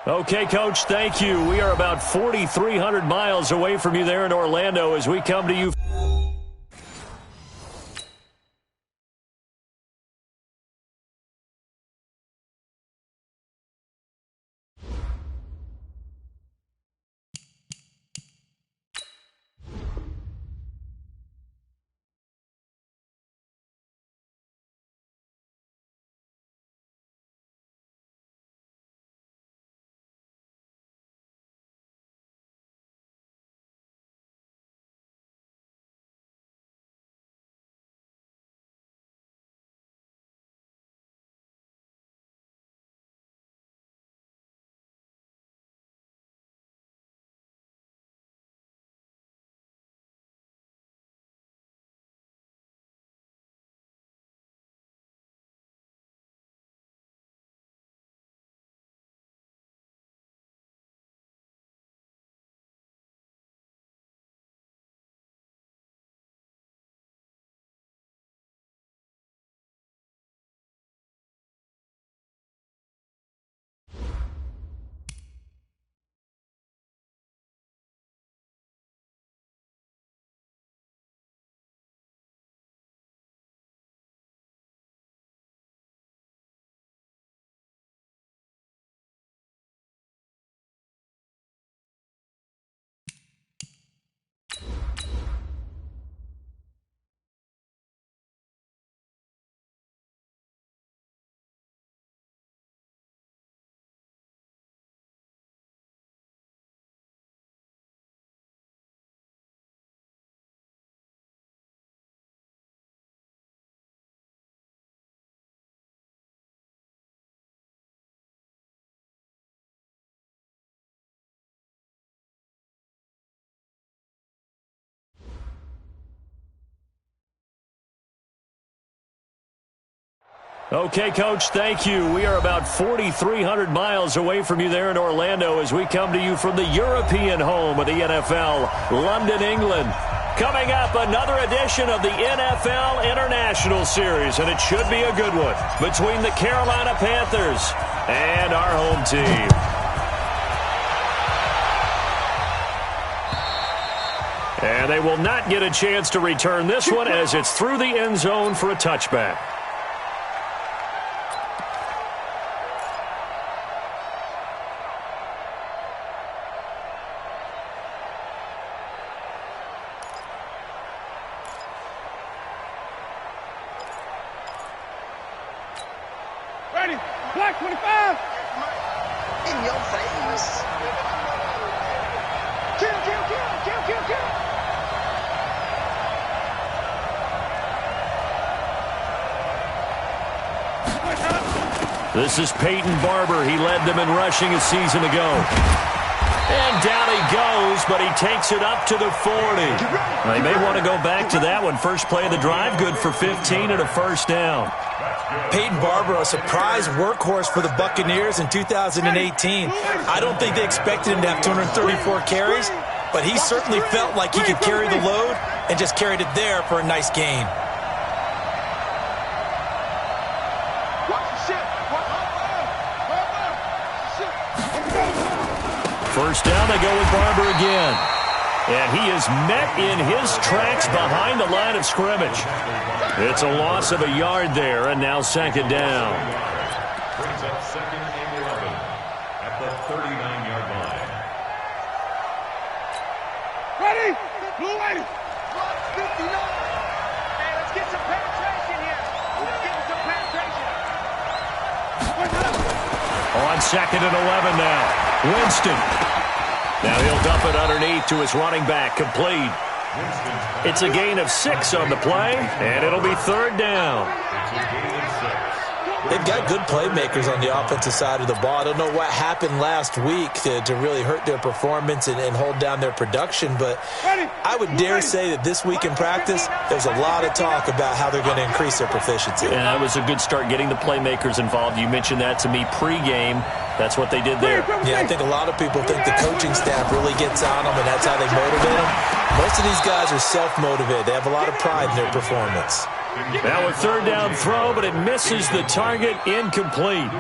Okay, Coach, thank you. We are about 4,300 miles away from you there in Orlando as we come to you. Okay, Coach, thank you. We are about 4,300 miles away from you there in Orlando as we come to you from the European home of the NFL, London, England. Coming up, another edition of the NFL International Series, and it should be a good one between the Carolina Panthers and our home team. And they will not get a chance to return this one as it's through the end zone for a touchback. Black 25. In your face. Kill, kill, kill, kill, kill, kill. This is Peyton Barber. He led them in rushing a season ago. And down he goes, but he takes it up to the 40. They may want to go back to that one. First play of the drive, good for 15 and a first down. Peyton Barber, a surprise workhorse for the Buccaneers in 2018. I don't think they expected him to have 234 carries, but he certainly felt like he could carry the load and just carried it there for a nice gain. First down, they go with Barber again. And he is met in his tracks behind the line of scrimmage. It's a loss of a yard there, and now second down. Brings up second and 11 at the 39-yard line. Ready? Blue ready. 59. Hey, let's get some penetration here. Let's get some penetration. On second and 11 now. Winston. Now he'll dump it underneath to his running back, complete. It's a gain of 6 on the play, and it'll be third down. They've got good playmakers on the offensive side of the ball. I don't know what happened last week to really hurt their performance and hold down their production, but I would dare say that this week in practice, there's a lot of talk about how they're going to increase their proficiency. And that was a good start getting the playmakers involved. You mentioned that to me pregame. That's what they did there. Yeah, I think a lot of people think the coaching staff really gets on them, and that's how they motivate them. Most of these guys are self-motivated. They have a lot of pride in their performance. Now a third down throw, but it misses the target, incomplete.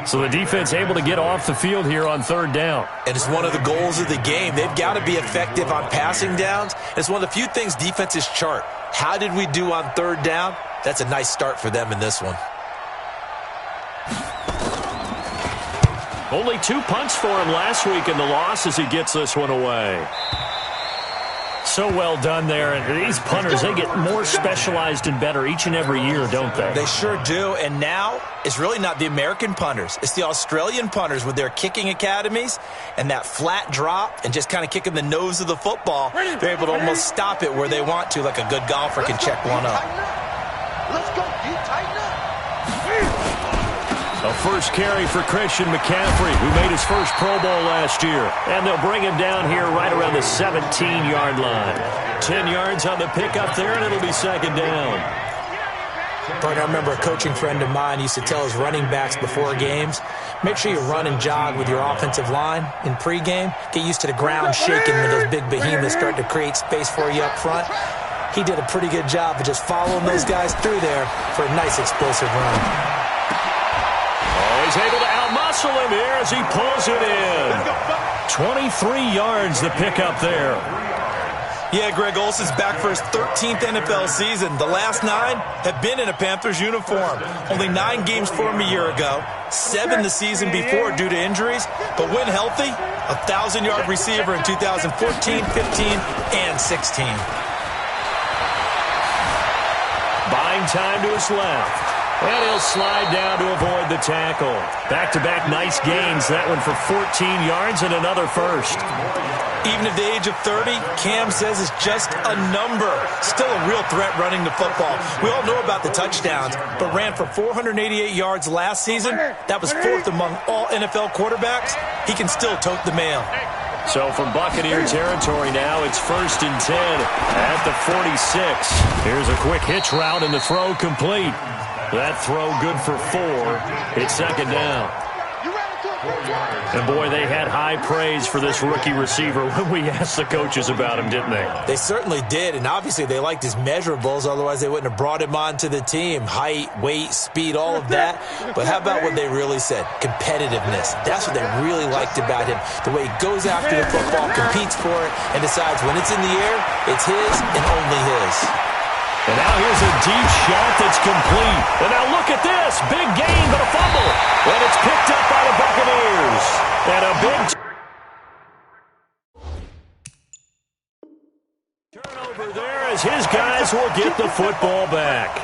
So the defense able to get off the field here on third down. And it's one of the goals of the game. They've got to be effective on passing downs. It's one of the few things defenses chart. How did we do on third down? That's a nice start for them in this one. Only 2 punts for him last week in the loss as he gets this one away. So well done there. And these punters, they get more specialized and better each and every year, don't they? They sure do. And now it's really not the American punters. It's the Australian punters with their kicking academies and that flat drop and just kind of kicking the nose of the football. They're able to almost stop it where they want to, like a good golfer can check one up. Let's go. You tighten up. A first carry for Christian McCaffrey, who made his first Pro Bowl last year. And they'll bring him down here right around the 17-yard line. 10 yards on the pickup there, and it'll be second down. Partner, I remember a coaching friend of mine used to tell his running backs before games, make sure you run and jog with your offensive line in pregame. Get used to the ground shaking when those big behemoths start to create space for you up front. He did a pretty good job of just following those guys through there for a nice explosive run. He's able to outmuscle him here as he pulls it in. 23 yards the pickup there. Yeah, Greg Olsen's back for his 13th NFL season. The last 9 have been in a Panthers uniform. Only 9 games for him a year ago, 7 the season before due to injuries. But when healthy, a 1,000-yard receiver in 2014, 15, and 16. Buying time to his left. And he'll slide down to avoid the tackle. Back-to-back nice gains. That one for 14 yards and another first. Even at the age of 30, Cam says it's just a number. Still a real threat running the football. We all know about the touchdowns, but ran for 488 yards last season. That was 4th among all NFL quarterbacks. He can still tote the mail. So from Buccaneer territory now, it's 1st and 10 at the 46. Here's a quick hitch route and the throw complete. That throw good for 4. It's second down. And, boy, they had high praise for this rookie receiver when we asked the coaches about him, didn't they? They certainly did, and obviously they liked his measurables. Otherwise, they wouldn't have brought him onto the team. Height, weight, speed, all of that. But how about what they really said? Competitiveness. That's what they really liked about him. The way he goes after the football, competes for it, and decides when it's in the air, it's his and only his. And now here's a deep shot that's complete. And now look at this. Big gain, but a fumble. And it's picked up by the Buccaneers. And a big turnover there as his guys will get the football back.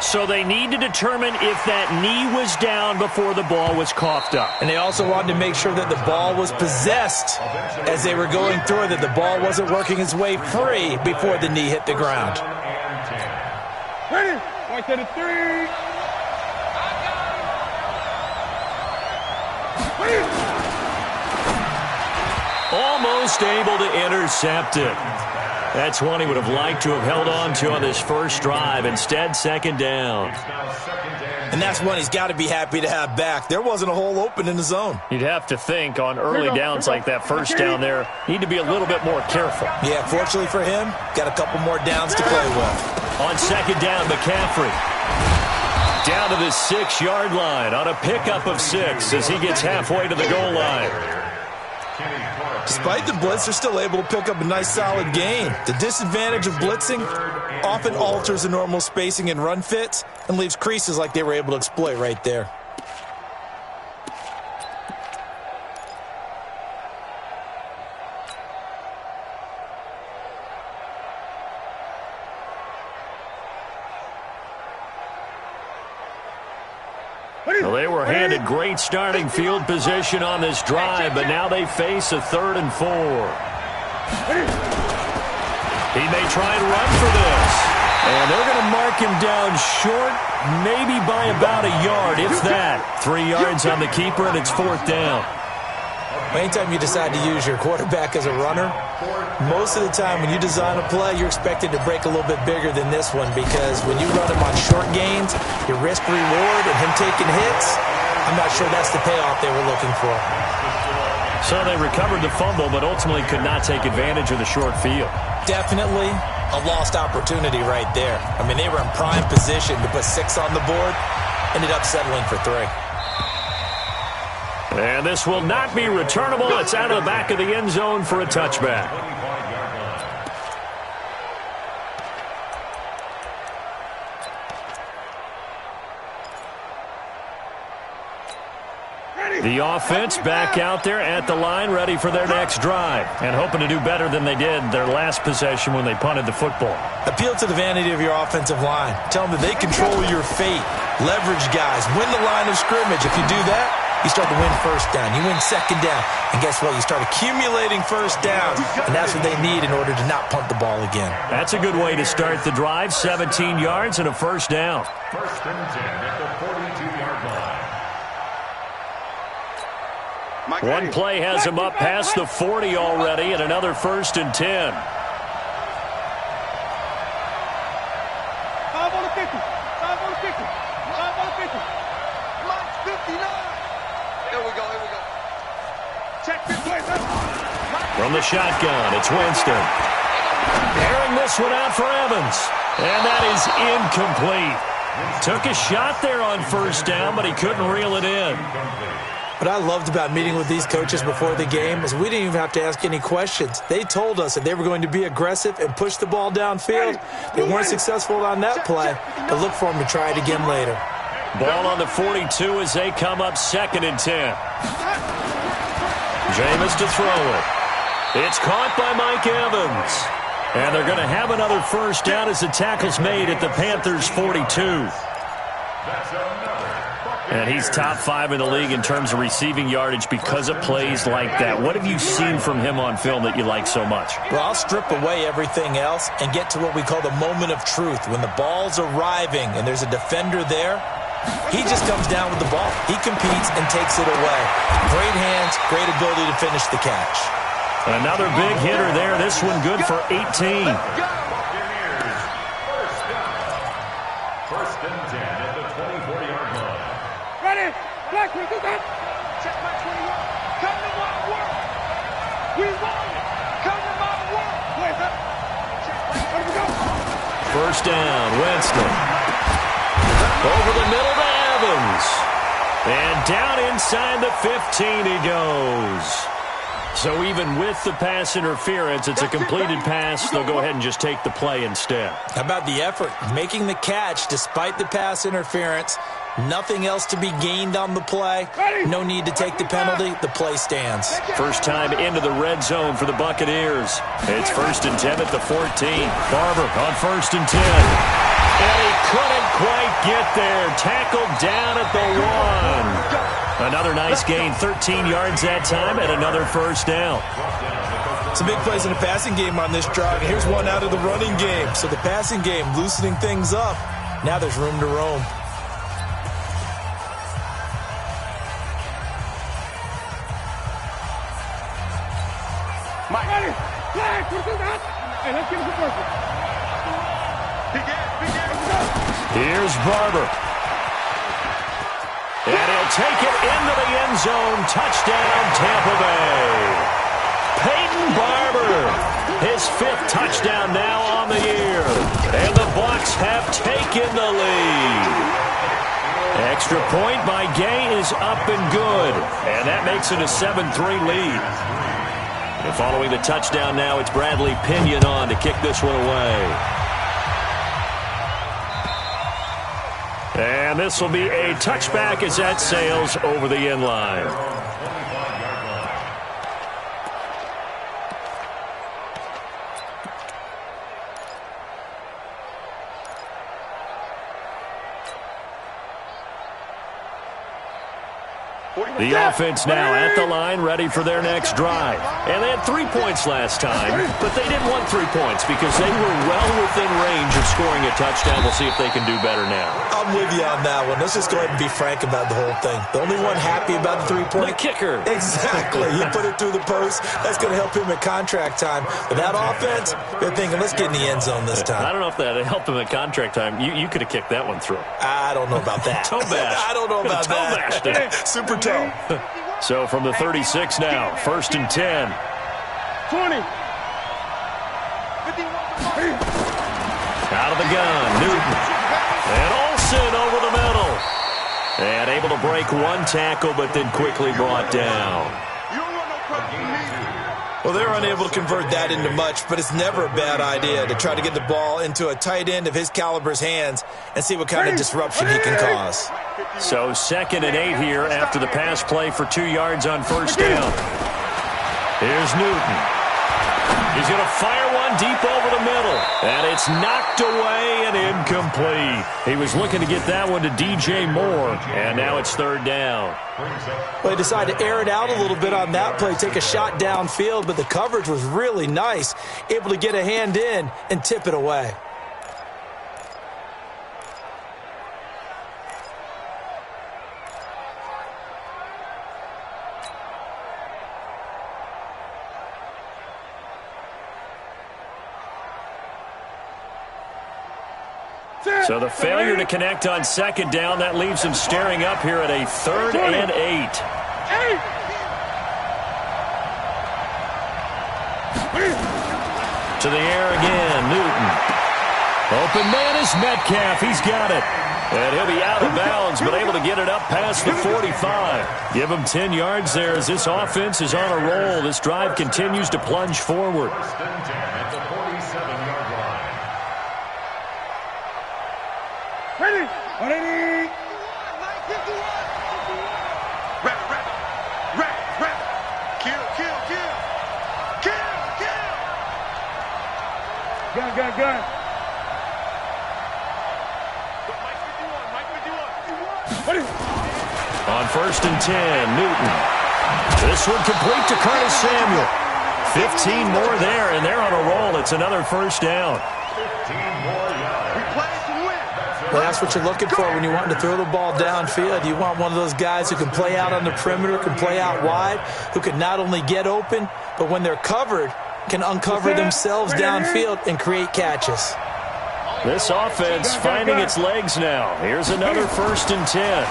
So they need to determine if that knee was down before the ball was coughed up. And they also wanted to make sure that the ball was possessed as they were going through it, that the ball wasn't working its way free before the knee hit the ground. Ready? 1 to the 3. Almost able to intercept it. That's one he would have liked to have held on to on this first drive. Instead, second down. And that's one he's got to be happy to have back. There wasn't a hole open in the zone. You'd have to think on early downs like that first down there, need to be a little bit more careful. Yeah, fortunately for him, got a couple more downs to play with. On second down, McCaffrey down to the 6-yard line on a pickup of 6 as he gets halfway to the goal line. Despite the blitz, they're still able to pick up a nice solid gain. The disadvantage of blitzing often alters the normal spacing and run fits and leaves creases like they were able to exploit right there. Well, they were handed great starting field position on this drive, but now they face a 3rd and 4. He may try and run for this. And they're going to mark him down short, maybe by about a yard, if that. 3 yards on the keeper, and it's 4th down. Anytime you decide to use your quarterback as a runner, most of the time when you design a play, you're expected to break a little bit bigger than this one, because when you run him on short gains, your risk-reward and him taking hits, I'm not sure that's the payoff they were looking for. So they recovered the fumble, but ultimately could not take advantage of the short field. Definitely. a lost opportunity right there. I mean, they were in prime position to put 6 on the board. Ended up settling for 3. And this will not be returnable. It's out of the back of the end zone for a touchback. The offense back out there at the line, ready for their next drive, and hoping to do better than they did their last possession when they punted the football. Appeal to the vanity of your offensive line. Tell them that they control your fate. Leverage guys. Win the line of scrimmage. If you do that, you start to win first down. You win second down. And guess what? You start accumulating first down. And that's what they need in order to not punt the ball again. That's a good way to start the drive. 17 yards and a first down. First and 10 at the 42-yard line. One play has him up past the 40 already, and another first and 10. 5 on the 50. 5 on the 50. 5 on the 50. Mike's 59. Here we go. Check this place up. From the shotgun, it's Winston. Airing this one out for Evans. And that is incomplete. Took a shot there on first down, but he couldn't reel it in. What I loved about meeting with these coaches before the game is we didn't even have to ask any questions. They told us that they were going to be aggressive and push the ball downfield. They weren't successful on that play, but look for them to try it again later. Ball on the 42 as they come up 2nd and 10. Jameis to throw it. It's caught by Mike Evans. And they're going to have another first down as the tackle's made at the Panthers' 42. And he's top 5 in the league in terms of receiving yardage because of plays like that. What have you seen from him on film that you like so much? Well, I'll strip away everything else and get to what we call the moment of truth. When the ball's arriving and there's a defender there, he just comes down with the ball. He competes and takes it away. Great hands, great ability to finish the catch. Another big hitter there. This one good for 18. First and 10 at the 24-yard line. Ready? Black, we do that. Check my 21. Come to my work. We want it. Come to my work. Wait up. Where we go? First down, Winston. Over the middle to Evans. And down inside the 15 he goes. So even with the pass interference, it's a completed pass. They'll go ahead and just take the play instead. How about the effort? Making the catch despite the pass interference. Nothing else to be gained on the play. No need to take the penalty. The play stands. First time into the red zone for the Buccaneers. It's first and 10 at the 14. Barber on first and 10. And he couldn't quite get there. Tackled down at the 1. Another nice gain, 13 yards that time, and another first down. Some big plays in the passing game on this drive. Here's one out of the running game. So the passing game loosening things up. Now there's room to roam. Mike. Ready? Flag. We'll do that. Hey, let's get it for Here's Barber. And he'll take it into the end zone. Touchdown, Tampa Bay. Peyton Barber, his 5th touchdown now on the year. And the Bucs have taken the lead. Extra point by Gay is up and good. And that makes it a 7-3 lead. And following the touchdown now, it's Bradley Pinion on to kick this one away. And this will be a touchback as that sails over the end line. The offense now at the line, ready for their next drive. And they had 3 points last time, but they didn't want 3 points because they were well within range of scoring a touchdown. We'll see if they can do better now. I'm with you on that one. Let's just go ahead and be frank about the whole thing. The only one happy about the 3-point. The kicker. Exactly. He put it through the post. That's going to help him at contract time. But that offense, they're thinking, let's get in the end zone this time. I don't know if that helped him at contract time. You could have kicked that one through. I don't know about that. Toe bash. I don't know about that. Toe bashed it. Super toe. So from the 36 now, first and 10. 20. 51. Out of the gun, Newton. And Olsen over the middle. And able to break one tackle, but then quickly brought down. Well, they're unable to convert that into much, but it's never a bad idea to try to get the ball into a tight end of his caliber's hands and see what kind of disruption he can cause. So 2nd and 8 here after the pass play for 2 yards on first down. Here's Newton. He's going to fire one deep over the middle. And it's knocked away and incomplete. He was looking to get that one to DJ Moore. And now it's 3rd down. Well, he decided to air it out a little bit on that play, take a shot downfield, but the coverage was really nice. Able to get a hand in and tip it away. So the failure to connect on 2nd down, that leaves him staring up here at a 3rd and 8. To the air again, Newton. Open man is Metcalf. He's got it. And he'll be out of bounds, but able to get it up past the 45. Give him 10 yards there as this offense is on a roll. This drive continues to plunge forward. At the 47-yard line. Ready? Ready? Rap. Kill. Gun. On 1st and 10, Newton. This one complete to Curtis Samuel. 15 more there, and they're on a roll. It's another 1st down. 15 more yards. We play to win. Well, that's what you're looking for when you want to throw the ball downfield. You want one of those guys who can play out on the perimeter, can play out wide, who can not only get open, but when they're covered, can uncover themselves downfield and create catches. This offense finding its legs now. Here's another 1st and 10.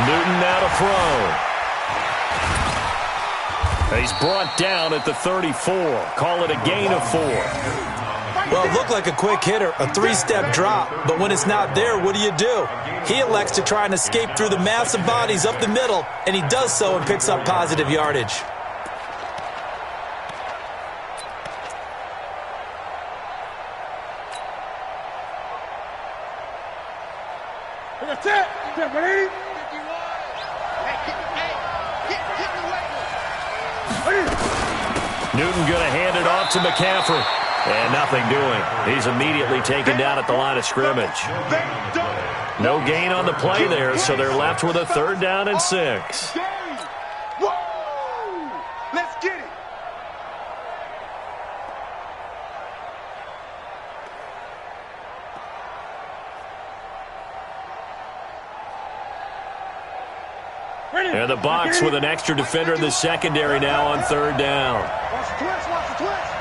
Newton now to throw. He's brought down at the 34. Call it a gain of 4. Well, it looked like a quick hitter, a 3-step drop, but when it's not there, what do? He elects to try and escape through the massive bodies up the middle, and he does so and picks up positive yardage. That's it. Ready? Newton going to hand it off to McCaffrey. And nothing doing. He's immediately taken down at the line of scrimmage. No gain on the play there, so they're left with a 3rd down and 6. Let's get it. And the Bucs with an extra defender in the secondary now on 3rd down. Watch the twist.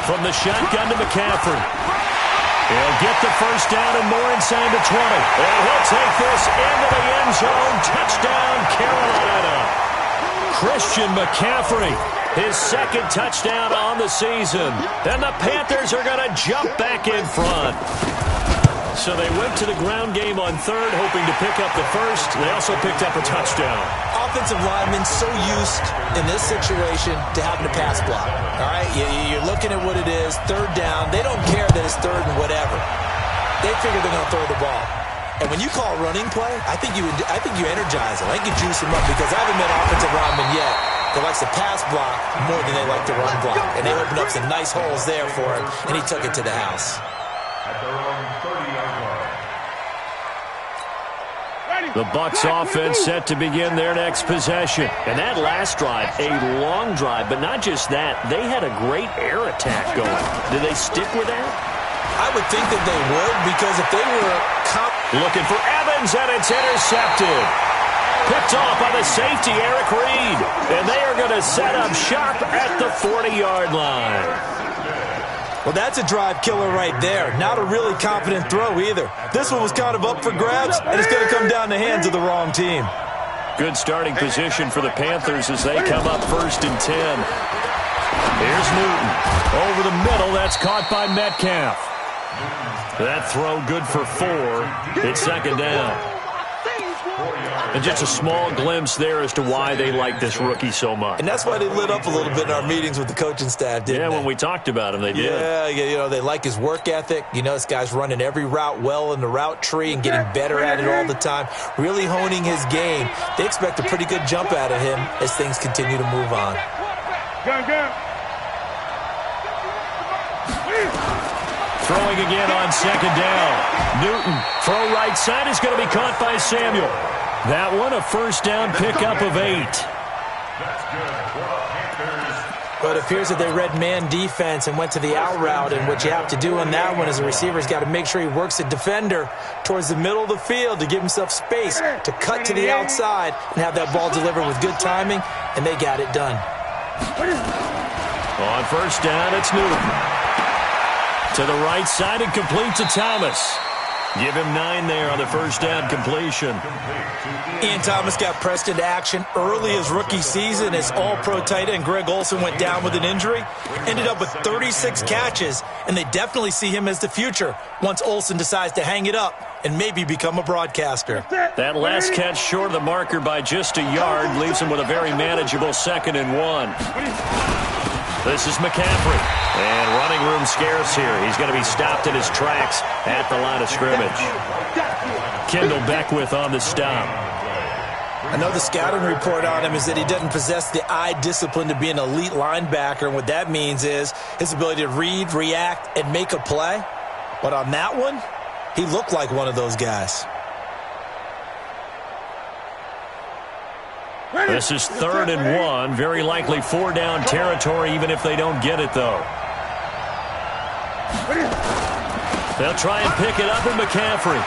From the shotgun to McCaffrey. He'll get the 1st down and more inside the 20. And he'll take this into the end zone. Touchdown, Carolina. Christian McCaffrey, his 2nd touchdown on the season. And the Panthers are going to jump back in front. So they went to the ground game on 3rd, hoping to pick up the 1st. They also picked up a touchdown. Offensive linemen so used in this situation to having to pass block. All right, you're looking at what it is, 3rd down. They don't care that it's 3rd and whatever. They figure they're going to throw the ball. And when you call running play, I think you energize them. I think you juice them up because I haven't met offensive linemen yet that likes to pass block more than they like to run block. And they opened up some nice holes there for him, and he took it to the house. At their own 30-yard line. The Bucs offense set to begin their next possession. And that last drive, a long drive, but not just that. They had a great air attack going. Did they stick with that? I would think that they would, because if they were looking for Evans, and it's intercepted. Picked off by the safety, Eric Reed. And they are going to set up shop at the 40-yard line. Well, that's a drive killer right there. Not a really confident throw either. This one was kind of up for grabs, and it's going to come down the hands of the wrong team. Good starting position for the Panthers as they come up 1st and 10. Here's Newton. Over the middle, that's caught by Metcalf. That throw good for 4. It's 2nd down. And just a small glimpse there as to why they like this rookie so much. And that's why they lit up a little bit in our meetings with the coaching staff, didn't they? Yeah, when we talked about him, they did. Yeah, you know, they like his work ethic. You know, this guy's running every route well in the route tree and getting better at it all the time, really honing his game. They expect a pretty good jump out of him as things continue to move on. Throwing again on 2nd down. Newton, throw right side is going to be caught by Samuel. That one, a 1st down pickup of 8. But it appears that they read man defense and went to the out route, and what you have to do on that one is the receiver's got to make sure he works the defender towards the middle of the field to give himself space to cut to the outside and have that ball delivered with good timing, and they got it done. On 1st down, it's Newton. To the right side and complete to Thomas. Give him 9 there on the 1st down completion. Ian Thomas got pressed into action early his rookie season as all-pro tight end Greg Olsen went down with an injury. Ended up with 36 catches, and they definitely see him as the future once Olsen decides to hang it up and maybe become a broadcaster. That last catch short of the marker by just a yard leaves him with a very manageable 2nd and 1. This is McCaffrey. And running room scarce here. He's going to be stopped in his tracks at the line of scrimmage. Kendall Beckwith on the stop. I know the scouting report on him is that he doesn't possess the eye discipline to be an elite linebacker. And what that means is his ability to read, react, and make a play. But on that one, he looked like one of those guys. This is 3rd and 1. Very likely 4-down territory, even if they don't get it, though. They'll try and pick it up with McCaffrey.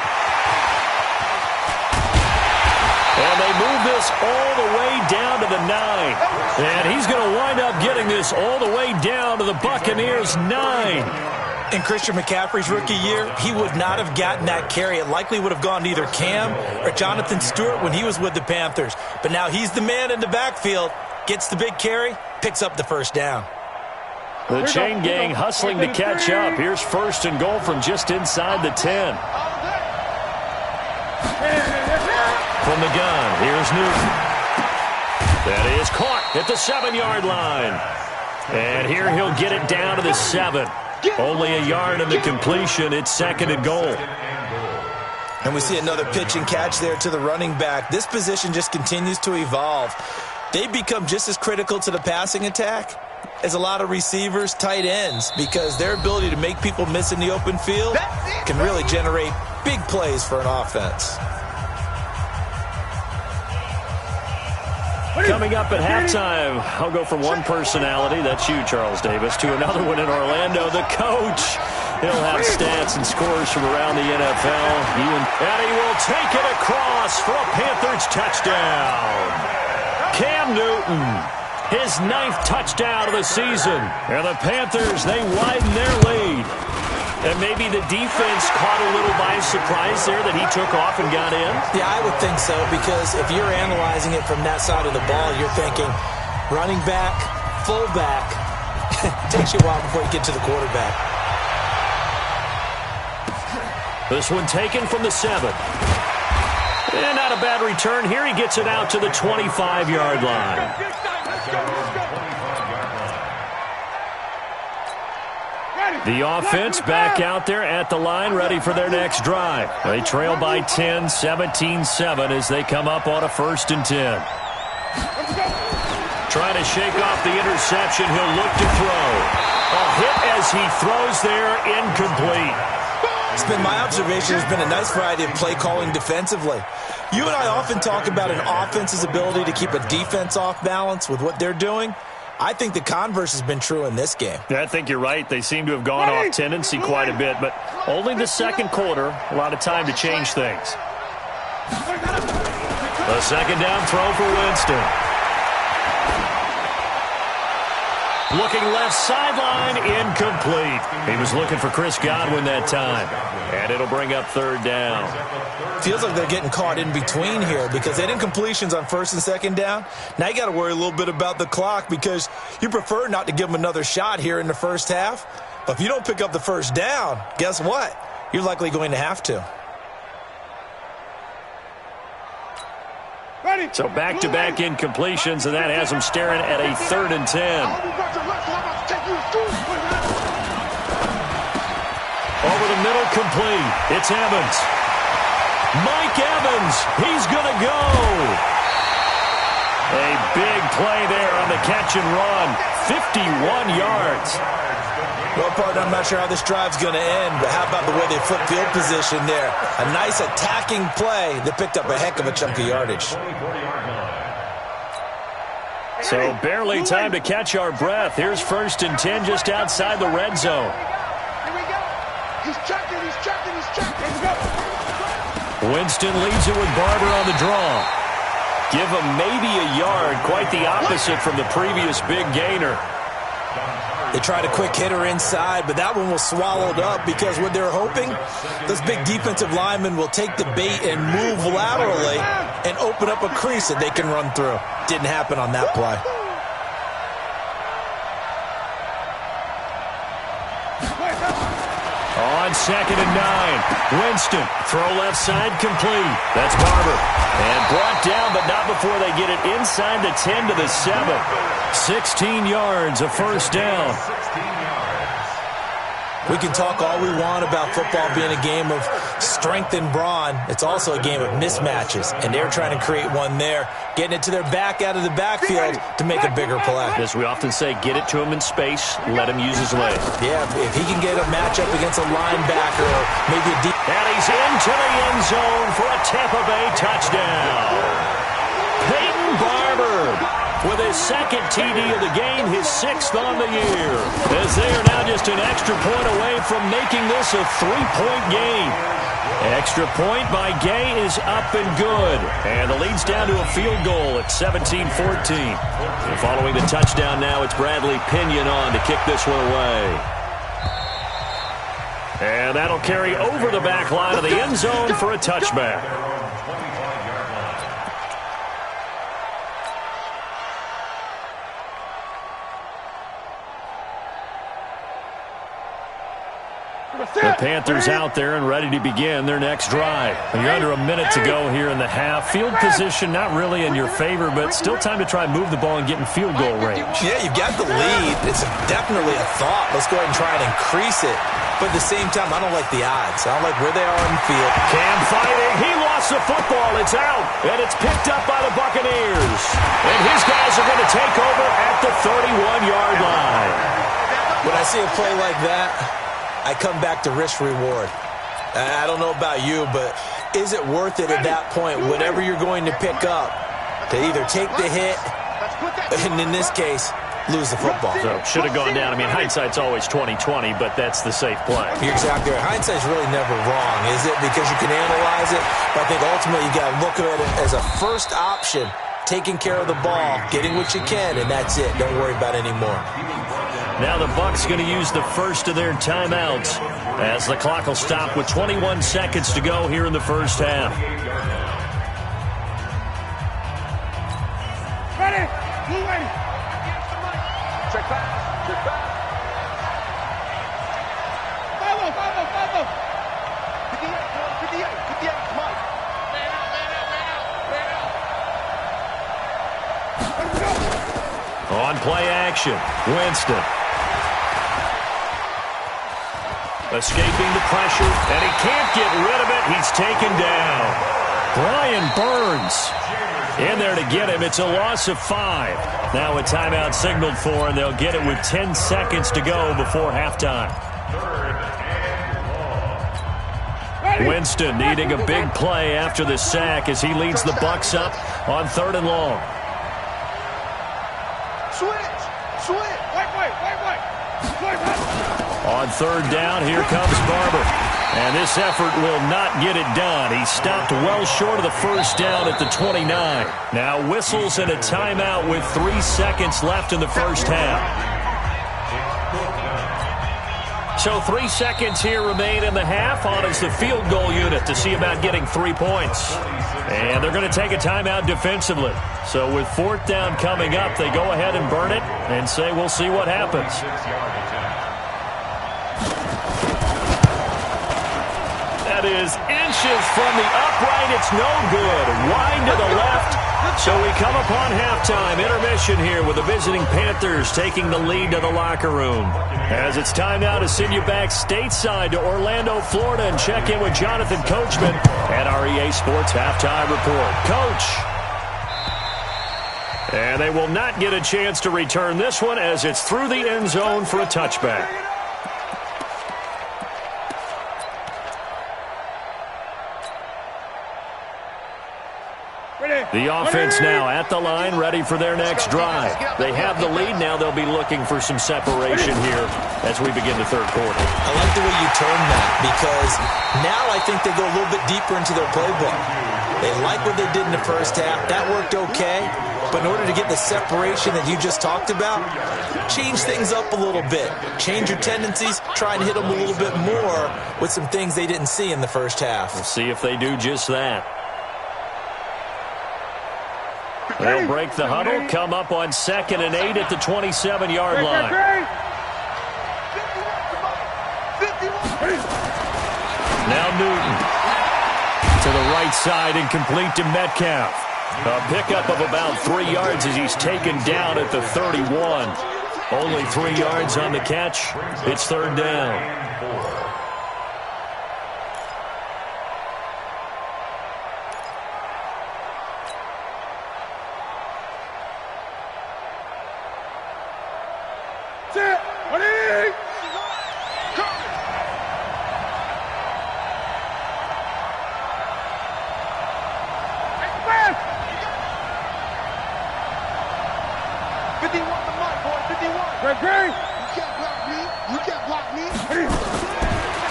And they move this all the way down to the 9. And he's going to wind up getting this all the way down to the Buccaneers' 9. In Christian McCaffrey's rookie year, he would not have gotten that carry. It likely would have gone to either Cam or Jonathan Stewart when he was with the Panthers. But now he's the man in the backfield, gets the big carry, picks up the 1st down. The chain gang hustling to catch up. Here's 1st and goal from just inside the 10. From the gun, here's Newton. That is caught at the 7-yard line. And here he'll get it down to the 7. Only a yard in the completion. It's 2nd and goal. And we see another pitch and catch there to the running back. This position just continues to evolve. They become just as critical to the passing attack as a lot of receivers, tight ends, because their ability to make people miss in the open field can really generate big plays for an offense. Coming up at halftime, I'll go from one personality, that's you, Charles Davis, to another one in Orlando, the coach. He'll have stats and scores from around the NFL. And he will take it across for a Panthers touchdown. Cam Newton, his 9th touchdown of the season. And the Panthers, they widen their lead. And maybe the defense caught a little by surprise there that he took off and got in? Yeah, I would think so, because if you're analyzing it from that side of the ball, you're thinking running back, fullback. It takes you a while before you get to the quarterback. This one taken from the 7. And not a bad return. Here he gets it out to the 25-yard line. The offense back out there at the line, ready for their next drive. They trail by 10, 17-7 as they come up on a 1st and 10. Trying to shake off the interception. He'll look to throw. A hit as he throws there, incomplete. It's been my observation there's been a nice variety of play calling defensively. You and I often talk about an offense's ability to keep a defense off balance with what they're doing. I think the converse has been true in this game. Yeah, I think you're right. They seem to have gone off tendency quite a bit, but only the 2nd quarter, a lot of time to change things. A 2nd down throw for Winston. Looking left sideline, incomplete. He was looking for Chris Godwin that time. And it'll bring up third down. Feels like they're getting caught in between here because they didn't incompletions on first and second down. Now you got to worry a little bit about the clock because you prefer not to give them another shot here in the first half. But if you don't pick up the first down, guess what? You're likely going to have to. So back-to-back incompletions, and that has them staring at a 3rd and 10. Over the middle, complete. It's Evans. Mike Evans, he's going to go. A big play there on the catch and run. 51 yards. Well, partner, I'm not sure how this drive's going to end, but how about the way they flip field position there? A nice attacking play that picked up a heck of a chunk of yardage. So barely time to catch our breath. Here's 1st and 10 just outside the red zone. Here we go. He's checking. Let's go. Winston leads it with Barber on the draw. Give him maybe a yard, quite the opposite from the previous big gainer. They tried a quick hitter inside, but that one was swallowed up because what they're hoping, this big defensive lineman will take the bait and move laterally and open up a crease that they can run through. Didn't happen on that play. On 2nd and 9, Winston, throw left side, complete. That's Barber. And brought down, but not before they get it inside the 10 to the 7. 16 yards, a first down. We can talk all we want about football being a game of strength and brawn. It's also a game of mismatches, and they're trying to create one there, getting it to their back out of the backfield to make a bigger play. As we often say, get it to him in space, let him use his legs. Yeah, if he can get a matchup against a linebacker or maybe a deep... And he's into the end zone for a Tampa Bay touchdown. Peyton Barber with his 2nd TD of the game, his 6th on the year. As they are now just an extra point away from making this a 3-point game. Extra point by Gay is up and good. And the lead's down to a field goal at 17-14. And following the touchdown now, it's Bradley Pinion on to kick this one away. And that'll carry over the back line of the end zone for a touchback. The Panthers out there and ready to begin their next drive. You're under a minute to go here in the half. Field position not really in your favor, but still time to try and move the ball and get in field goal range. Yeah, you've got the lead. It's definitely a thought. Let's go ahead and try and increase it. But at the same time, I don't like the odds. I don't like where they are on the field. Cam fighting. He lost the football. It's out. And it's picked up by the Buccaneers. And his guys are going to take over at the 31-yard line. When I see a play like that, I come back to risk-reward. I don't know about you, but is it worth it at that point, whatever you're going to pick up, to either take the hit, and in this case, lose the football? So should have gone down. I mean, hindsight's always 20/20, but that's the safe play. You're exactly right. Hindsight's really never wrong, is it? Because you can analyze it, but I think ultimately you got to look at it as a first option, taking care of the ball, getting what you can, and that's it. Don't worry about it anymore. Now the Bucs going to use the first of their timeouts as the clock will stop with 21 seconds to go here in the first half. Ready? Blue ready. Check back. Follow. 58, come on. Man out. On play action, Winston. Escaping the pressure, and he can't get rid of it. He's taken down. Brian Burns in there to get him. It's a loss of 5. Now a timeout signaled for, and they'll get it with 10 seconds to go before halftime. Winston needing a big play after the sack as he leads the Bucs up on 3rd and long. Switch. Wait. On 3rd down, here comes Barber. And this effort will not get it done. He stopped well short of the first down at the 29. Now whistles and a timeout with 3 seconds left in the first half. So 3 seconds here remain in the half. On is the field goal unit to see about getting 3 points. And they're going to take a timeout defensively. So with 4th down coming up, they go ahead and burn it and say we'll see what happens. That is inches from the upright. It's no good. Wide to the left. So we come upon halftime. Intermission here with the visiting Panthers taking the lead to the locker room. As it's time now to send you back stateside to Orlando, Florida, and check in with Jonathan Coachman at our EA Sports Halftime Report. Coach. And they will not get a chance to return this one as it's through the end zone for a touchback. The offense now at the line, ready for their next drive. They have the lead. Now they'll be looking for some separation here as we begin the third quarter. I like the way you termed that because now I think they go a little bit deeper into their playbook. They like what they did in the first half. That worked okay. But in order to get the separation that you just talked about, change things up a little bit. Change your tendencies. Try and hit them a little bit more with some things they didn't see in the first half. We'll see if they do just that. They'll break the huddle, come up on 2nd and 8 at the 27-yard line. Now Newton to the right side and complete to Metcalf. A pickup of about 3 yards as he's taken down at the 31. Only 3 yards on the catch. It's 3rd down.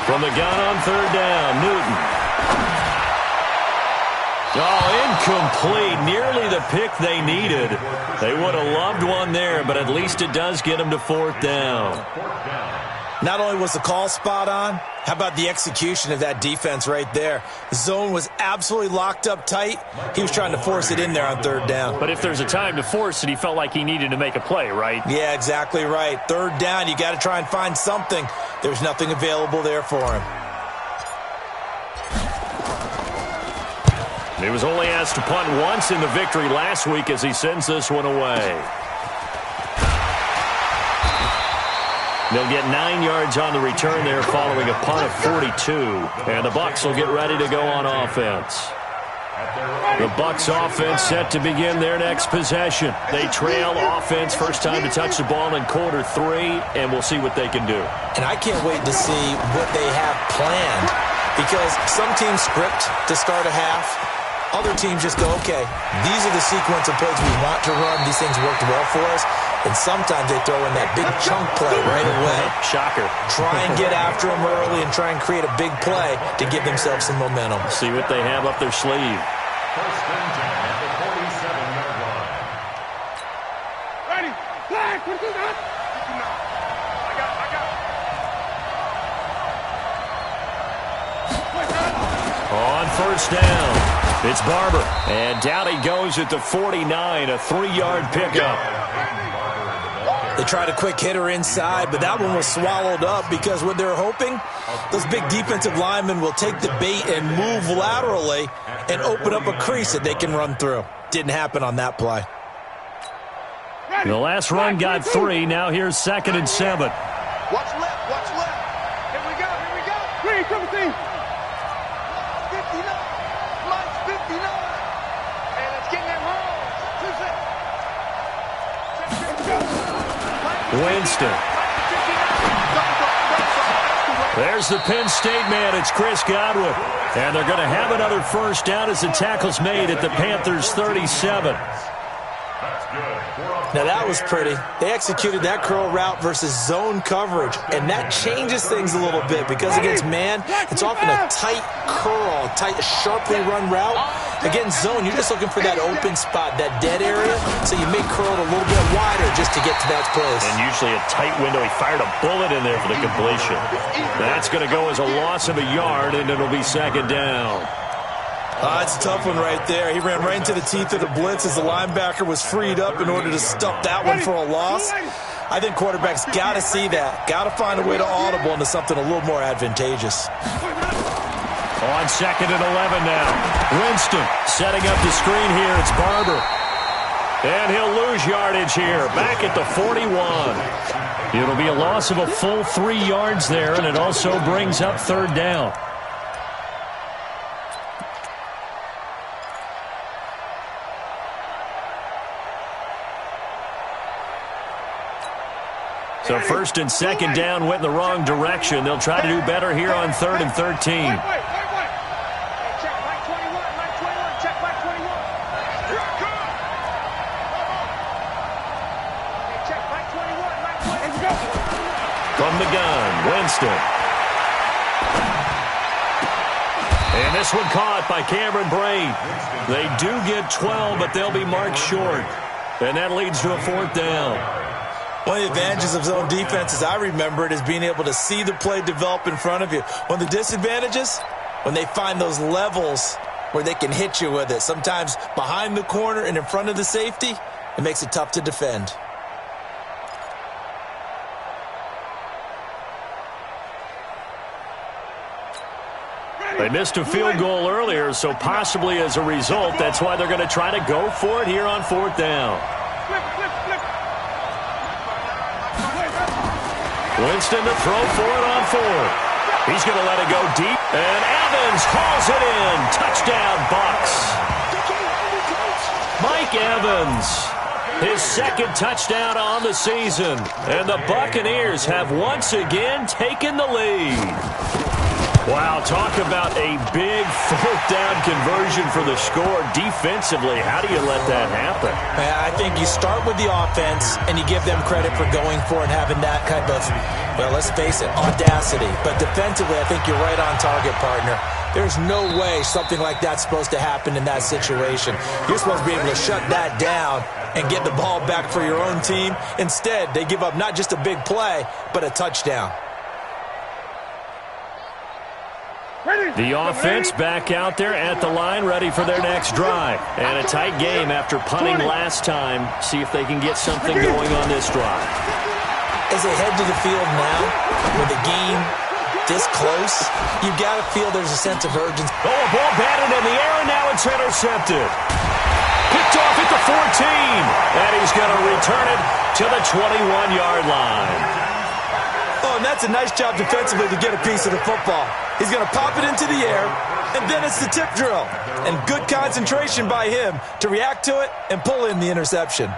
From the gun on 3rd down, Newton. Oh, incomplete. Nearly the pick they needed. They would have loved one there, but at least it does get them to 4th down. Not only was the call spot on, how about the execution of that defense right there? The zone was absolutely locked up tight. He was trying to force it in there on 3rd down. But if there's a time to force it, he felt like he needed to make a play, right? Yeah, exactly right. 3rd down, you got to try and find something. There's nothing available there for him. He was only asked to punt once in the victory last week as he sends this one away. They'll get 9 yards on the return there following a punt of 42. And the Bucs will get ready to go on offense. The Bucs offense set to begin their next possession. They trail offense, first time to touch the ball in quarter 3, and we'll see what they can do. And I can't wait to see what they have planned because some teams script to start a half. Other teams just go, okay, these are the sequence of plays we want to run. These things worked well for us. And sometimes they throw in that big chunk play right away. Shocker. Try and get after them early and try and create a big play to give themselves some momentum. See what they have up their sleeve. First and 10 at the 47-yard line. Ready. Flag. What is that? I got On 1st down, it's Barber. And down he goes at the 49, a 3-yard pickup. They tried a quick hitter inside, but that one was swallowed up because what they're hoping, those big defensive linemen will take the bait and move laterally and open up a crease that they can run through. Didn't happen on that play. The last run got 3. Now here's 2nd and 7. Watch left. Watch left. Here we go. Here we go. 3, 17. 59. Mike's 59. And it's getting them home. 2 6. Winston. There's the Penn State man. It's Chris Godwin. And they're going to have another first down as the tackle's made at the Panthers' 37. Now that was pretty. They executed that curl route versus zone coverage, and that changes things a little bit because against man, it's often a tight curl, tight, sharply run route. Against zone, you're just looking for that open spot, that dead area, so you may curl it a little bit wider just to get to that place. And usually a tight window. He fired a bullet in there for the completion. That's going to go as a loss of a yard, and it'll be second down. It's a tough one right there. He ran right into the teeth of the blitz as the linebacker was freed up in order to stop that one for a loss. I think quarterbacks got to see that. Got to find a way to audible into something a little more advantageous. On second and 11 now. Winston setting up the screen here. It's Barber. And he'll lose yardage here. Back at the 41. It'll be a loss of a full 3 yards there, and it also brings up third down. So first and second down went in the wrong direction. They'll try to do better here on 3rd and 13. From the gun, Winston. And this one caught by Cameron Brate. They do get 12, but they'll be marked short. And that leads to a 4th down. One of the advantages of zone defense, as I remember it, is being able to see the play develop in front of you. One of the disadvantages, when they find those levels where they can hit you with it, sometimes behind the corner and in front of the safety, it makes it tough to defend. They missed a field goal earlier, so possibly as a result, that's why they're going to try to go for it here on 4th down. Winston to throw for it on 4th. He's going to let it go deep. And Evans hauls it in. Touchdown, Bucs. Mike Evans, his 2nd touchdown on the season. And the Buccaneers have once again taken the lead. Wow, talk about a big 4th down conversion for the score defensively. How do you let that happen? I think you start with the offense and you give them credit for going for it, having that kind of, well, let's face it, audacity. But defensively, I think you're right on target, partner. There's no way something like that's supposed to happen in that situation. You're supposed to be able to shut that down and get the ball back for your own team. Instead, they give up not just a big play, but a touchdown. The offense back out there at the line, ready for their next drive. And a tight game after punting last time. See if they can get something going on this drive. As they head to the field now, with the game this close, you've got to feel there's a sense of urgency. Oh, a ball batted in the air, and now it's intercepted. Picked off at the 14. And he's going to return it to the 21-yard line. Oh, and that's a nice job defensively to get a piece of the football. He's going to pop it into the air, and then it's the tip drill. And good concentration by him to react to it and pull in the interception.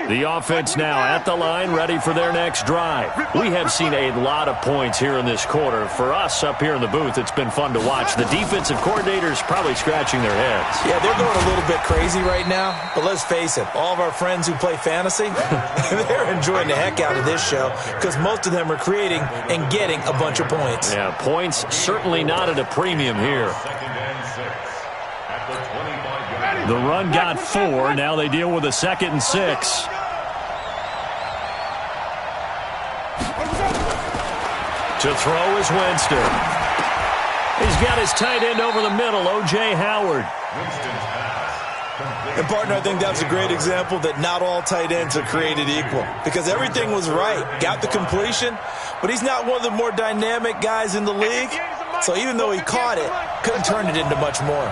The offense now at the line, ready for their next drive. We have seen a lot of points here in this quarter. For us up here in the booth, it's been fun to watch. The defensive coordinators probably scratching their heads. Yeah, they're going a little bit crazy right now. But let's face it, all of our friends who play fantasy, they're enjoying the heck out of this show because most of them are creating and getting a bunch of points. Yeah, points certainly not at a premium here. The run got 4. Now they deal with a 2nd and 6. To throw is Winston. He's got his tight end over the middle, O.J. Howard. And, partner, I think that's a great example that not all tight ends are created equal because everything was right. Got the completion, but he's not one of the more dynamic guys in the league. So even though he caught it, couldn't turn it into much more.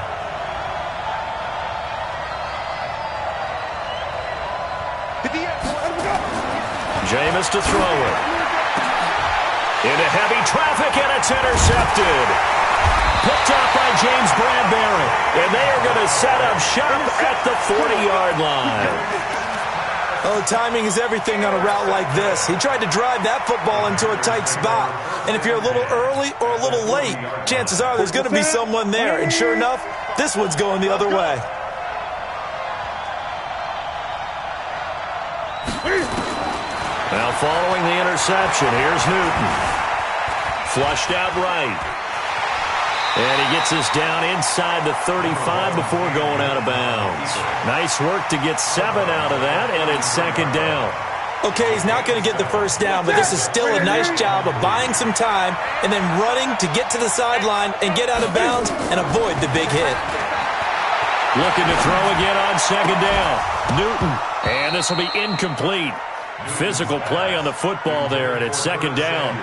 Jameis to throw it. Into heavy traffic, and it's intercepted. Picked up by James Bradbury. And they are going to set up shop at the 40-yard line. Oh, timing is everything on a route like this. He tried to drive that football into a tight spot. And if you're a little early or a little late, chances are there's going to be someone there. And sure enough, this one's going the other way. Now following the interception, here's Newton. Flushed out right. And he gets us down inside the 35 before going out of bounds. Nice work to get 7 out of that, and it's second down. Okay, he's not going to get the first down, but this is still a nice job of buying some time and then running to get to the sideline and get out of bounds and avoid the big hit. Looking to throw again on second down. Newton, and this will be incomplete. Physical play on the football there, and it's second down.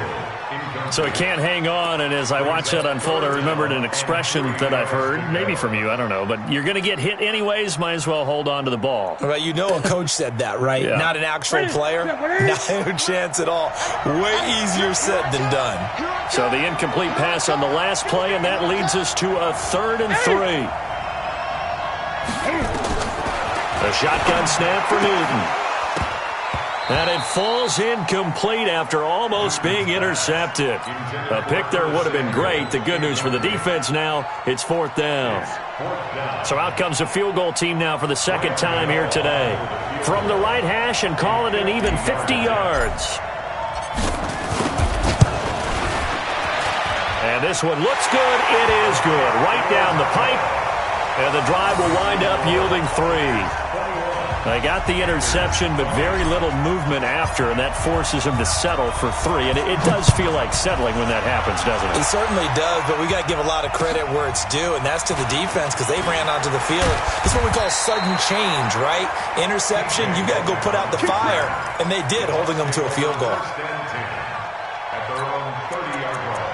So he can't hang on, and as I watch that unfold, I remembered an expression that I've heard, maybe from you, I don't know, but you're going to get hit anyways, might as well hold on to the ball. Right, you know a coach said that, right? Yeah. Not an actual player. No chance at all. Way easier said than done. So the incomplete pass on the last play, and that leads us to a 3rd and 3. A shotgun snap for Newton. And it falls incomplete after almost being intercepted. A pick there would have been great. The good news for the defense now, it's 4th down. So out comes a field goal team now for the second time here today. From the right hash and call it an even 50 yards. And this one looks good. It is good. Right down the pipe. And the drive will wind up yielding 3. They got the interception, but very little movement after, and that forces him to settle for 3. And it does feel like settling when that happens, doesn't it? It certainly does, but we got to give a lot of credit where it's due, and that's to the defense because they ran onto the field. It's what we call sudden change, right? Interception, you got to go put out the fire, and they did, holding them to a field goal. At their own 30-yard line.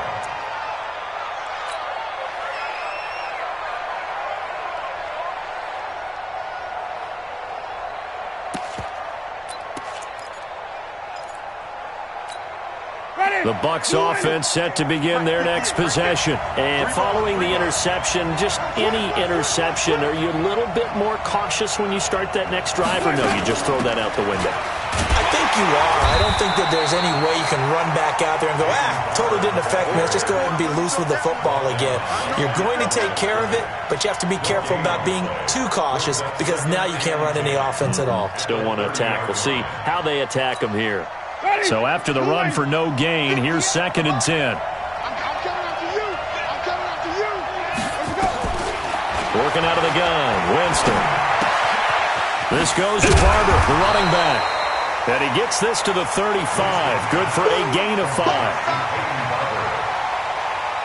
The Bucs offense set to begin their next possession. And following the interception, just any interception, are you a little bit more cautious when you start that next drive, or no, you just throw that out the window? I think you are. I don't think that there's any way you can run back out there and go, totally didn't affect me. Let's just go ahead and be loose with the football again. You're going to take care of it, but you have to be careful about being too cautious because now you can't run any offense at all. Still want to attack. We'll see how they attack them here. So after the run for no gain, here's 2nd and 10. I'm coming after you. I'm coming after you. Let's go. Working out of the gun, Winston. This goes to Barber, the running back. And he gets this to the 35. Good for a gain of 5.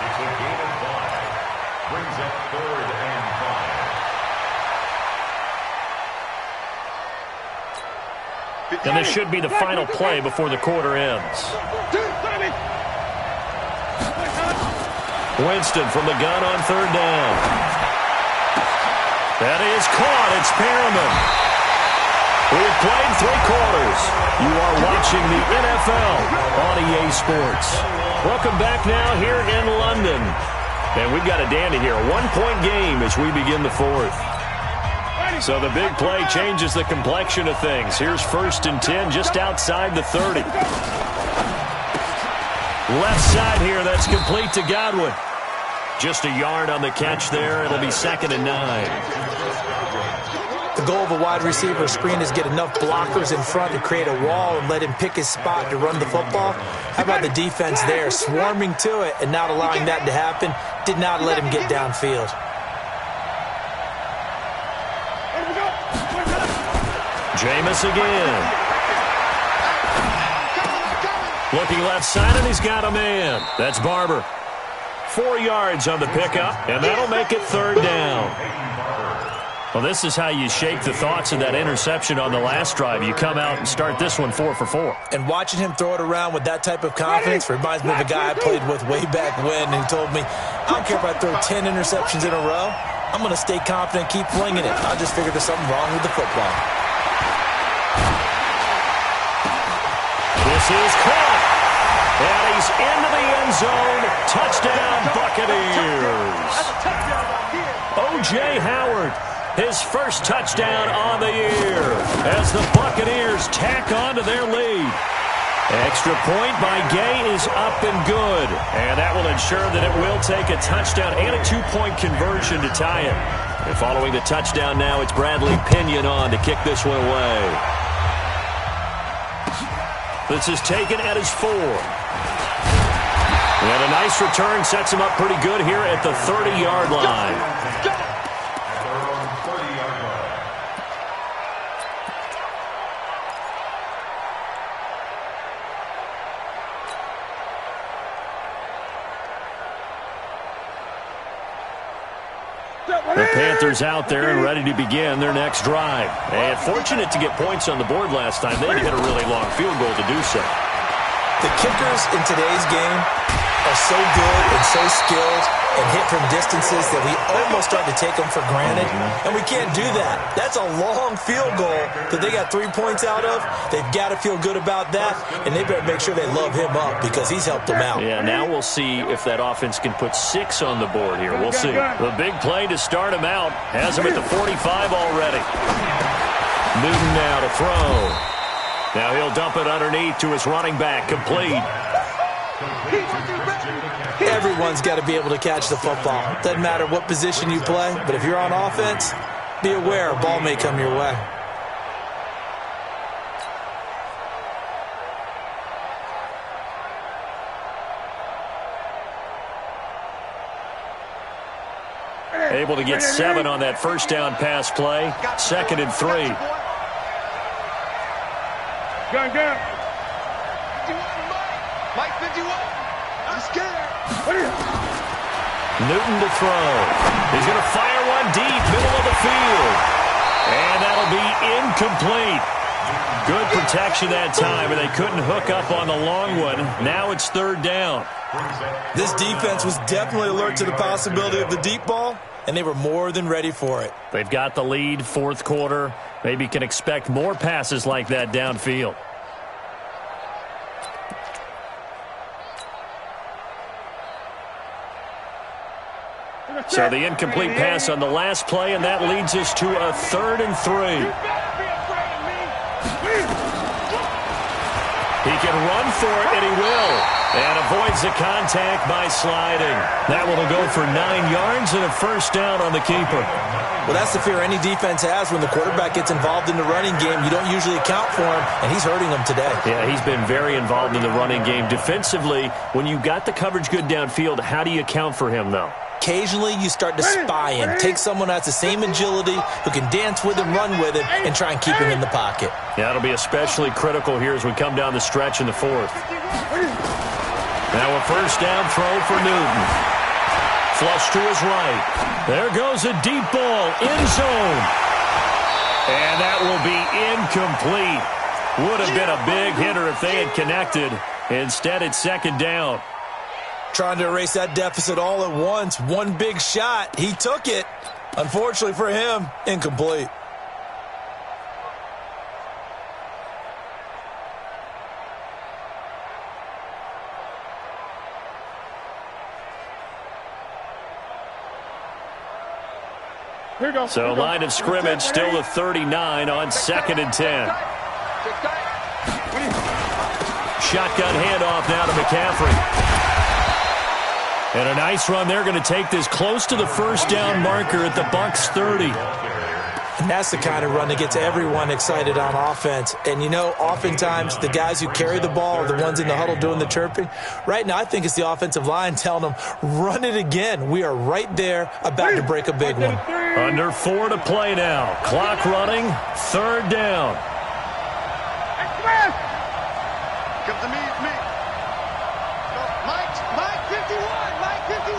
It's a gain of 5. Brings up 3rd and 5. And this should be the final play before the quarter ends. Winston from the gun on 3rd down. That is caught. It's Perriman. We have played 3 quarters. You are watching the NFL on EA Sports. Welcome back now here in London. And we've got a dandy here. A 1-point game as we begin the 4th. So the big play changes the complexion of things. Here's 1st and 10 just outside the 30. Left side here, that's complete to Godwin. Just a yard on the catch there. It'll be 2nd and 9. The goal of a wide receiver screen is get enough blockers in front to create a wall and let him pick his spot to run the football. How about the defense there, swarming to it and not allowing that to happen? Did not let him get downfield. Jameis again. Looking left side, and he's got a man. That's Barber. 4 yards on the pickup, and that'll make it 3rd down. Well, this is how you shake the thoughts of that interception on the last drive. You come out and start this one 4 for 4. And watching him throw it around with that type of confidence reminds me of a guy I played with way back when, and he told me, I don't care if I throw 10 interceptions in a row. I'm going to stay confident, keep flinging it. I just figured there's something wrong with the football. This is caught. And he's into the end zone. Touchdown, Buccaneers. O.J. Howard, his first touchdown on the year as the Buccaneers tack on to their lead. Extra point by Gay is up and good. And that will ensure that it will take a touchdown and a 2-point conversion to tie it. And following the touchdown now, it's Bradley Pinion on to kick this one away. This is taken at his 4. And a nice return sets him up pretty good here at the 30-yard line. The Panthers out there and ready to begin their next drive. And fortunate to get points on the board last time. They had to hit a really long field goal to do so. The kickers in today's game are so good and so skilled and hit from distances that we almost start to take them for granted, and we can't do that. That's a long field goal that they got 3 points out of. They've got to feel good about that, and they better make sure they love him up because he's helped them out. Yeah, now we'll see if that offense can put 6 on the board here. We'll see. The big play to start him out has him at the 45 already. Newton now to throw. Now he'll dump it underneath to his running back, complete. Everyone's got to be able to catch the football. Doesn't matter what position you play, but if you're on offense, be aware a ball may come your way. Able to get 7 on that first down pass play. 2nd and 3. Gun. 51, Mike 51. I'm scared. Newton to throw. He's going to fire one deep, middle of the field. And that'll be incomplete. Good protection that time, and they couldn't hook up on the long one. Now it's 3rd down. This defense was definitely alert to the possibility of the deep ball, and they were more than ready for it. They've got the lead, 4th quarter. Maybe can expect more passes like that downfield. So the incomplete pass on the last play, and that leads us to a 3rd and 3. He can run for it, and he will. And avoids the contact by sliding. That one will go for 9 yards and a first down on the keeper. Well, that's the fear any defense has when the quarterback gets involved in the running game. You don't usually account for him, and he's hurting them today. Yeah, he's been very involved in the running game. Defensively, when you got the coverage good downfield, how do you account for him, though? Occasionally, you start to spy him. Take someone who has the same agility, who can dance with him, run with him, and try and keep him in the pocket. Yeah, that'll be especially critical here as we come down the stretch in the 4th. Now a first down throw for Newton. Flush to his right. There goes a deep ball, end zone. And that will be incomplete. Would have been a big hitter if they had connected. Instead, it's 2nd down. Trying to erase that deficit all at once. One big shot. He took it. Unfortunately for him, incomplete. So line of scrimmage still the 39 on 2nd and 10. Shotgun handoff now to McCaffrey. And a nice run. They're going to take this close to the first down marker at the Bucs 30. And that's the kind of run that gets everyone excited on offense. And, you know, oftentimes the guys who carry the ball are the ones in the huddle doing the chirping. Right now, I think it's the offensive line telling them, run it again. We are right there about to break a big one. Under 4 to play now. Clock running. 3rd down. Come to me, it's me. Mike 51. Mike 51.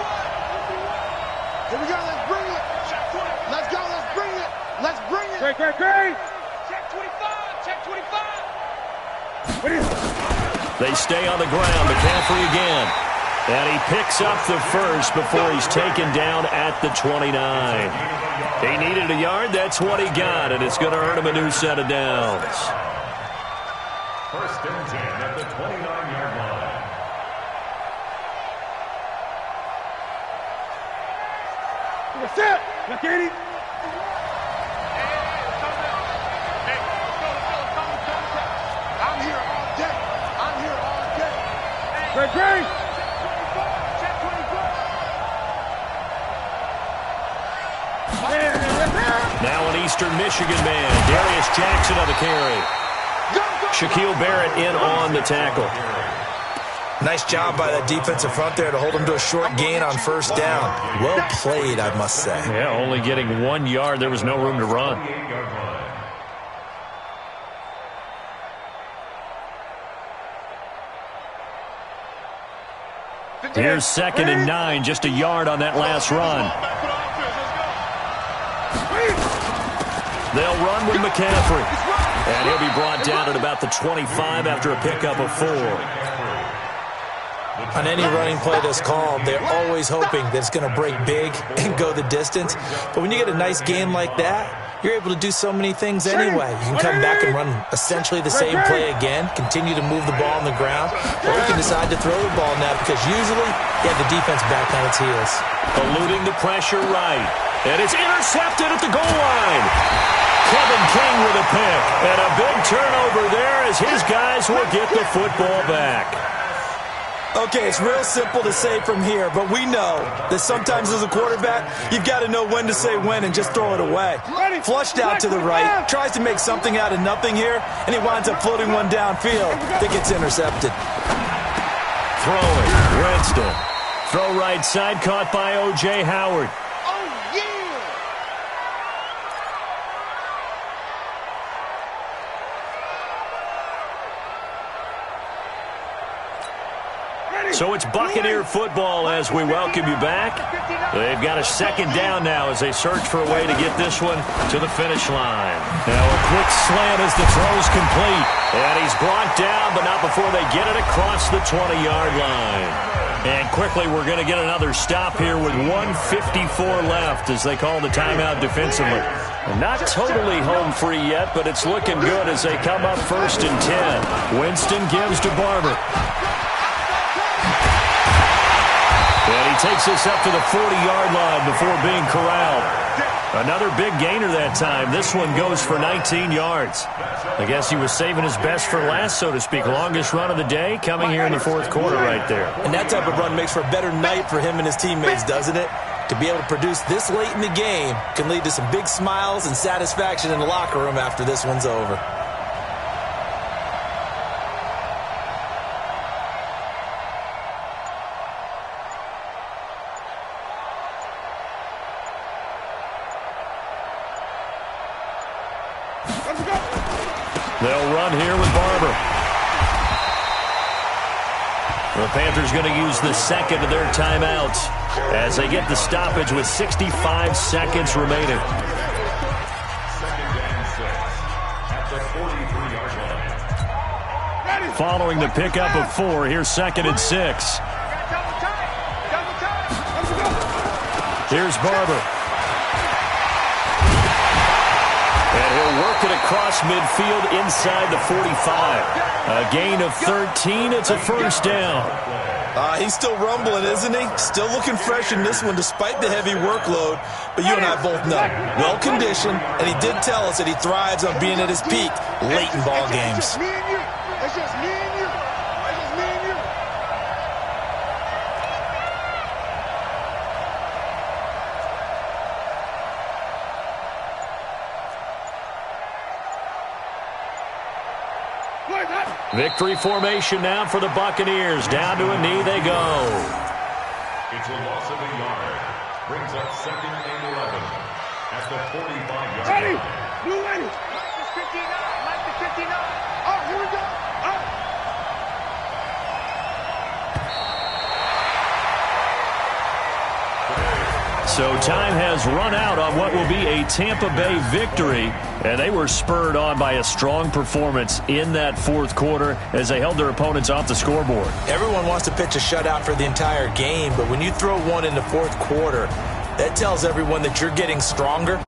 Here we go, let's bring it. Let's go, let's bring it. Let's bring it. Great. Check 25. Check 25. They stay on the ground. McCaffrey again. And he picks up the first before he's taken down at the 29. He needed a yard. That's what he got, and it's going to earn him a new set of downs. 1st and 10 at the 29-yard line. What's up? Look at it. I'm here all day. Great. Check 24. Now an Eastern Michigan man. Darius Jackson on the carry. Shaquille Barrett in on the tackle. Nice job by that defensive front there to hold him to a short gain on first down. Well played, I must say. Yeah, only getting 1 yard. There was no room to run. Here's 2nd and 9, just a yard on that last run. They'll run with McCaffrey. And he'll be brought down at about the 25 after a pickup of 4. On any running play that's called, they're always hoping that it's going to break big and go the distance. But when you get a nice game like that, you're able to do so many things anyway. You can come back and run essentially the same play again, continue to move the ball on the ground, or you can decide to throw the ball now because usually you have the defense back on its heels. Eluding the pressure right. And it's intercepted at the goal line. Kevin King with a pick. And a big turnover there as his guys will get the football back. Okay, it's real simple to say from here, but we know that sometimes as a quarterback, you've got to know when to say when and just throw it away. Flushed out to the right, tries to make something out of nothing here, and he winds up floating one downfield that gets intercepted. Throwing, Winston. Throw right side, caught by O.J. Howard. So it's Buccaneer football as we welcome you back. They've got a 2nd down now as they search for a way to get this one to the finish line. Now a quick slant as the throw's complete. And he's brought down, but not before they get it across the 20-yard line. And quickly we're going to get another stop here with 1:54 left as they call the timeout defensively. And not totally home free yet, but it's looking good as they come up 1st and 10. Winston gives to Barber. And he takes this up to the 40-yard line before being corralled. Another big gainer that time. This one goes for 19 yards. I guess he was saving his best for last, so to speak. Longest run of the day coming here in the 4th quarter right there. And that type of run makes for a better night for him and his teammates, doesn't it? To be able to produce this late in the game can lead to some big smiles and satisfaction in the locker room after this one's over. They'll run here with Barber. The Panthers going to use the 2nd of their timeouts as they get the stoppage with 65 seconds remaining. 2nd and 6 at the 43-yard line. Following the pickup of 4, here's 2nd and 6. Here's Barber. And he'll work it across midfield inside the 45. A gain of 13. It's a 1st down. He's still rumbling, isn't he? Still looking fresh in this one despite the heavy workload. But you and I both know, well-conditioned, and he did tell us that he thrives on being at his peak late in ball games. It's just me and you. It's just me and you. Victory formation now for the Buccaneers. Down to a knee they go. It's a loss of a yard. Brings up 2nd and 11 at the 45-yard line. Blue lady. Mike is 59. Mike is 59. Oh, here we go. So time has run out on what will be a Tampa Bay victory, and they were spurred on by a strong performance in that 4th quarter as they held their opponents off the scoreboard. Everyone wants to pitch a shutout for the entire game, but when you throw one in the 4th quarter, that tells everyone that you're getting stronger.